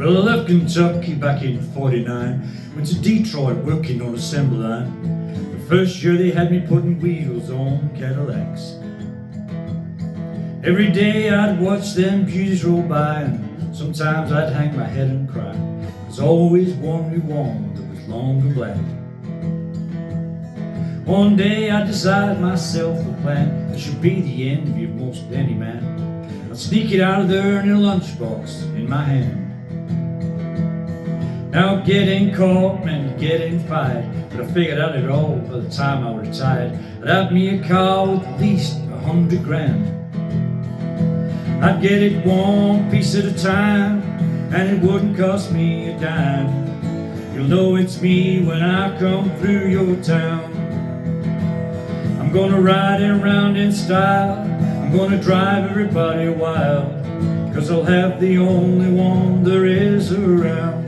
Well, I left Kentucky back in '49, went to Detroit working on assembly line. The first year they had me putting wheels on Cadillacs. Every day I'd watch them beauties roll by, and sometimes I'd hang my head and cry. There's always one we won that was long and black. One day I decided myself a plan that should be the envy of most any man. I'd sneak it out of there in a lunchbox in my hand. Now getting caught meant getting fired, but I figured out it all by the time I retired. I'd have me a car with at least 100 grand. I'd get it one piece at a time, and it wouldn't cost me a dime. You'll know it's me when I come through your town. I'm gonna ride it around in style, I'm gonna drive everybody wild, 'cause I'll have the only one there is around.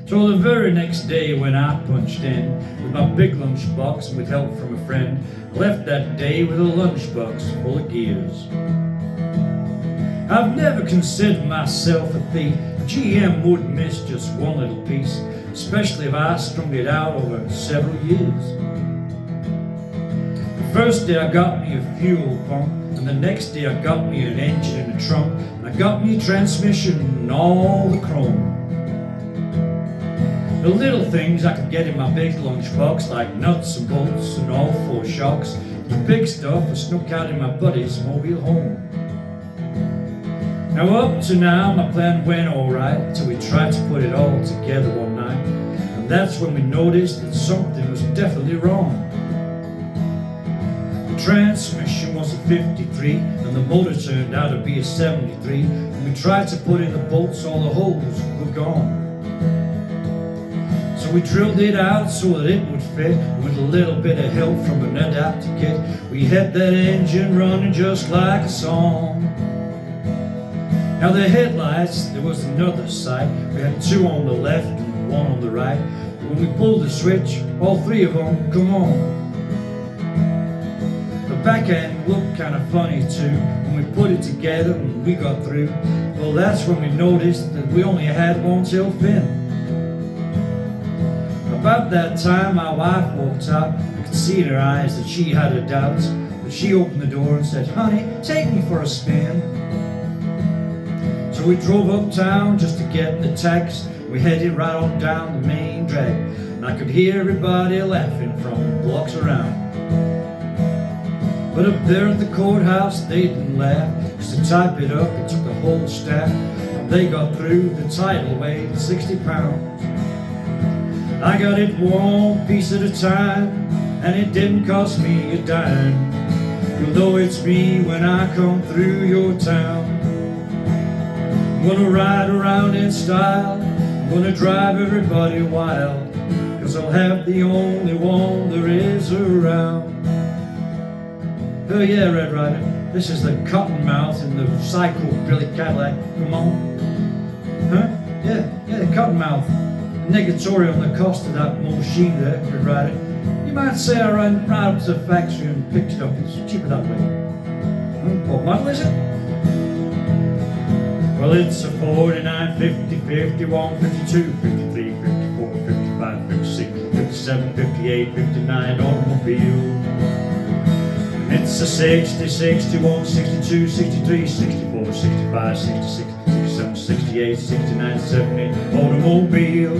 So the very next day when I punched in with my big lunchbox and with help from a friend, I left that day with a lunchbox full of gears. I've never considered myself a thief. GM wouldn't miss just one little piece, especially if I strung it out over several years. The first day I got me a fuel pump, and the next day I got me an engine and a trunk, and I got me a transmission and all the chrome. The little things I could get in my big lunchbox, like nuts and bolts and all four shocks. The big stuff I snuck out in my buddy's mobile home. Now up to now my plan went alright, till we tried to put it all together one night, and that's when we noticed that something was definitely wrong. The transmission was a 53 and the motor turned out to be a 73. When we tried to put in the bolts, all the holes were gone. So we drilled it out so that it would fit, with a little bit of help from an adapter kit. We had that engine running just like a song. Now the headlights, there was another sight. We had two on the left and one on the right. When we pulled the switch, all three of them come on. The back end looked kind of funny too. When we put it together and we got through, well, that's when we noticed that we only had one tail fin. About that time my wife walked out. I could see in her eyes that she had her doubts, but she opened the door and said, "Honey, take me for a spin." So we drove uptown just to get the tax. We headed right on down the main drag, and I could hear everybody laughing from blocks around. But up there at the courthouse they didn't laugh, 'cause to type it up it took the whole staff. When they got through, the title weighed 60 pounds. I got it one piece at a time, and it didn't cost me a dime. You'll know it's me when I come through your town. I'm gonna ride around in style, I'm gonna drive everybody wild, 'cause I'll have the only one there is around. Oh yeah, Red Rider, this is the Cottonmouth in the Psycho-Billy Cadillac, come on. Huh? Yeah, Cottonmouth. Negatory on the cost of that machine there, Red Rider. You might say I ran right up to the factory and picked it up. It's cheaper that way. What model is it? Well, it's a 49, 50, 51, 52, 53, 54, 55, 56, 57, 58, 59 automobile. And it's a 60, 61, 62, 63, 64, 65, 66, 67, 68, 69, 70 automobile.